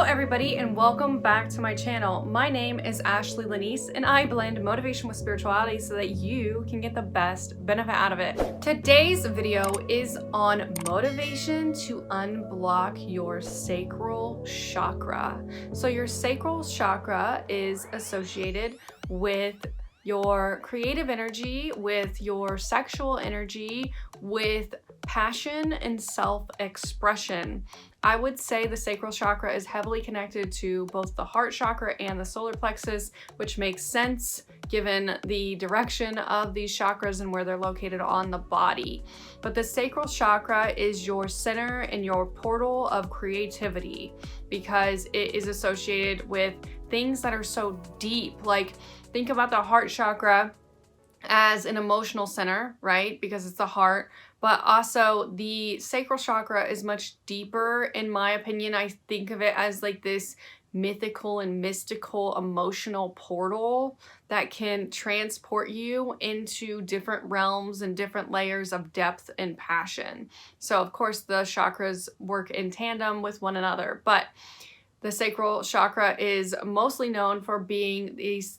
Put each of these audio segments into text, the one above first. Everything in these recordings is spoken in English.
Hello everybody and welcome back to my channel. My name is Ashley Lanese and I blend motivation with spirituality so that you can get the best benefit out of it. Today's video is on motivation to unblock your sacral chakra. So your sacral chakra is associated with your creative energy, with your sexual energy, with passion and self-expression. I would say the sacral chakra is heavily connected to both the heart chakra and the solar plexus, which makes sense given the direction of these chakras and where they're located on the body. But the sacral chakra is your center and your portal of creativity because it is associated with things that are so deep. Like, think about the heart chakra as an emotional center, right? Because it's the heart. But also the sacral chakra is much deeper, in my opinion. I think of it as like this mythical and mystical emotional portal that can transport you into different realms and different layers of depth and passion. So of course the chakras work in tandem with one another, but the sacral chakra is mostly known for being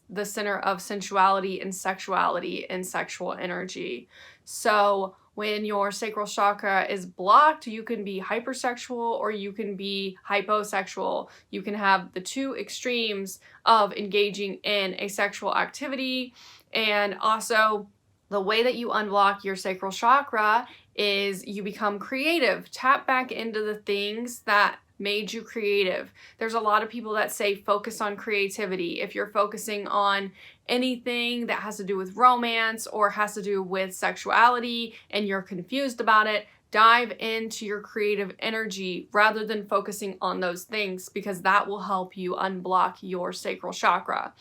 the center of sensuality and sexuality and sexual energy. So when your sacral chakra is blocked, you can be hypersexual or you can be hyposexual. You can have the two extremes of engaging in a sexual activity. And also, the way that you unblock your sacral chakra is you become creative. Tap back into the things that made you creative. There's a lot of people that say focus on creativity. If you're focusing on anything that has to do with romance or has to do with sexuality and you're confused about it, dive into your creative energy rather than focusing on those things, because that will help you unblock your sacral chakra.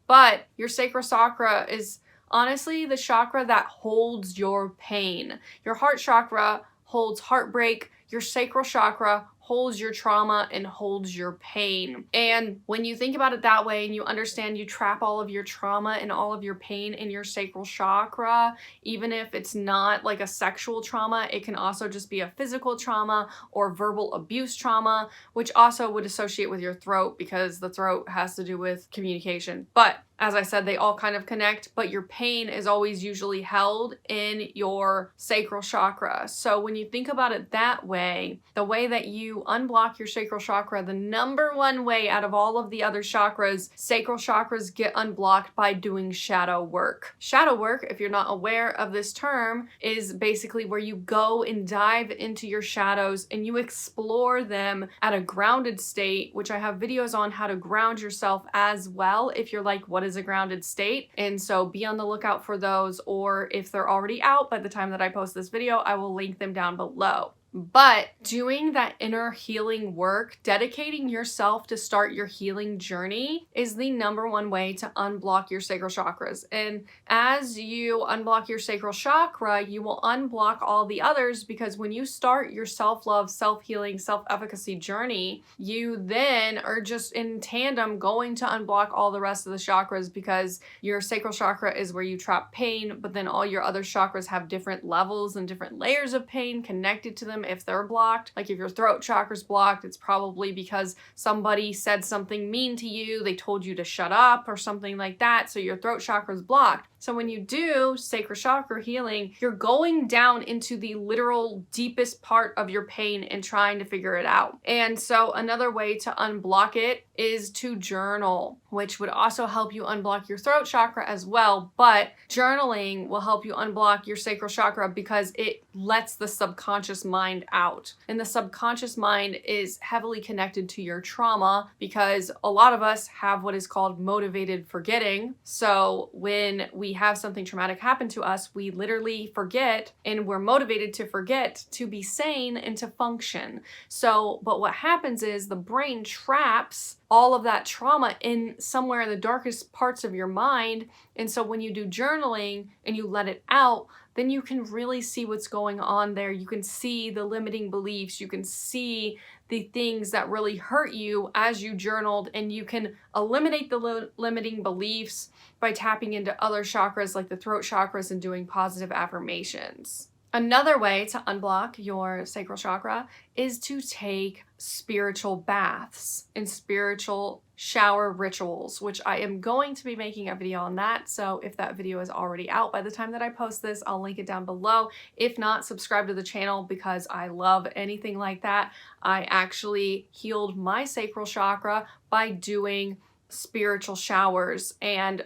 But your sacral chakra is honestly the chakra that holds your pain. Your heart chakra holds heartbreak. Your sacral chakra holds your trauma and holds your pain. And when you think about it that way and you understand you trap all of your trauma and all of your pain in your sacral chakra, even if it's not like a sexual trauma, it can also just be a physical trauma or verbal abuse trauma, which also would associate with your throat because the throat has to do with communication. But as I said, they all kind of connect, but your pain is always usually held in your sacral chakra. So when you think about it that way, the way that you unblock your sacral chakra, the number one way out of all of the other chakras, sacral chakras get unblocked by doing shadow work. Shadow work, if you're not aware of this term, is basically where you go and dive into your shadows and you explore them at a grounded state, which I have videos on how to ground yourself as well if you're like, what is a grounded state? And so be on the lookout for those, or if they're already out by the time that I post this video, I will link them down below. But doing that inner healing work, dedicating yourself to start your healing journey is the number one way to unblock your sacral chakras. And as you unblock your sacral chakra, you will unblock all the others, because when you start your self-love, self-healing, self-efficacy journey, you then are just in tandem going to unblock all the rest of the chakras, because your sacral chakra is where you trap pain, but then all your other chakras have different levels and different layers of pain connected to them. If they're blocked, like if your throat chakra's blocked, it's probably because somebody said something mean to you, they told you to shut up or something like that, so your throat chakra's blocked. So when you do sacral chakra healing, you're going down into the literal deepest part of your pain and trying to figure it out. And so another way to unblock it is to journal, which would also help you unblock your throat chakra as well. But journaling will help you unblock your sacral chakra because it lets the subconscious mind out. And the subconscious mind is heavily connected to your trauma, because a lot of us have what is called motivated forgetting. So when we have something traumatic happen to us, we literally forget, and we're motivated to forget to be sane and to function. So, but what happens is the brain traps all of that trauma in somewhere in the darkest parts of your mind. And so when you do journaling and you let it out, then you can really see what's going on there. You can see the limiting beliefs. You can see the things that really hurt you as you journaled, and you can eliminate the limiting beliefs by tapping into other chakras like the throat chakras and doing positive affirmations. Another way to unblock your sacral chakra is to take spiritual baths and spiritual shower rituals, which I am going to be making a video on that. So if that video is already out by the time that I post this, I'll link it down below. If not, subscribe to the channel because I love anything like that. I actually healed my sacral chakra by doing spiritual showers, and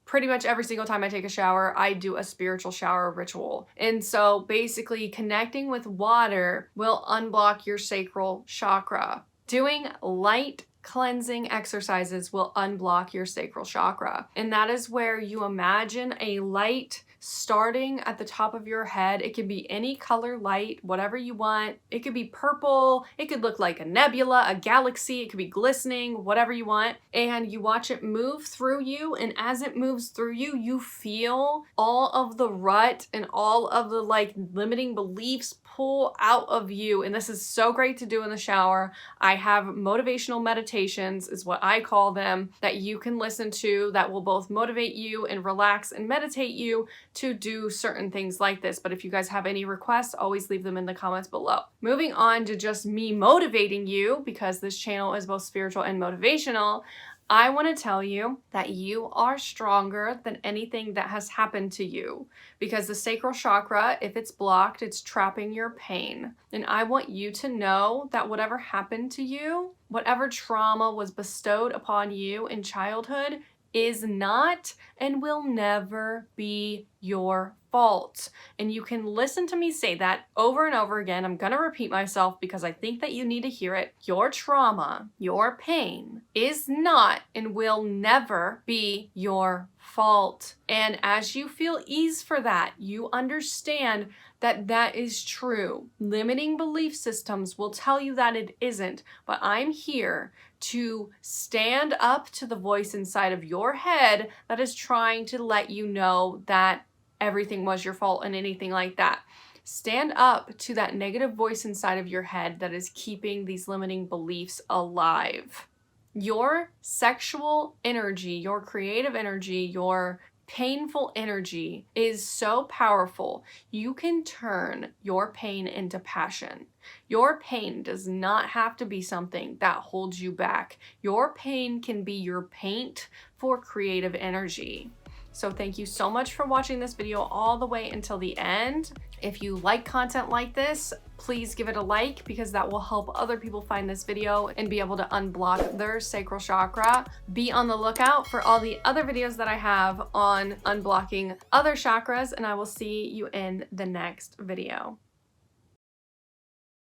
pretty much every single time I take a shower, I do a spiritual shower ritual. And so basically connecting with water will unblock your sacral chakra. Doing light cleansing exercises will unblock your sacral chakra. And that is where you imagine a light starting at the top of your head. It can be any color light, whatever you want. It could be purple, it could look like a nebula, a galaxy, it could be glistening, whatever you want. And you watch it move through you, and as it moves through you, you feel all of the rut and all of the limiting beliefs pull out of you. And this is so great to do in the shower. I have motivational meditations, is what I call them, that you can listen to that will both motivate you and relax and meditate you to do certain things like this. But if you guys have any requests, always leave them in the comments below. Moving on to just me motivating you, because this channel is both spiritual and motivational, I want to tell you that you are stronger than anything that has happened to you, because the sacral chakra, if it's blocked, it's trapping your pain. And I want you to know that whatever happened to you, whatever trauma was bestowed upon you in childhood, is not and will never be your fault. And you can listen to me say that over and over again. I'm gonna repeat myself because I think that you need to hear it. Your trauma, your pain is not and will never be your fault. And as you feel ease for that, you understand that that is true. Limiting belief systems will tell you that it isn't, but I'm here to stand up to the voice inside of your head that is trying to let you know that everything was your fault and anything like that. Stand up to that negative voice inside of your head that is keeping these limiting beliefs alive. Your sexual energy, your creative energy, your painful energy is so powerful. You can turn your pain into passion. Your pain does not have to be something that holds you back. Your pain can be your paint for creative energy. So thank you so much for watching this video all the way until the end. If you like content like this, please give it a like, because that will help other people find this video and be able to unblock their sacral chakra. Be on the lookout for all the other videos that I have on unblocking other chakras, and I will see you in the next video.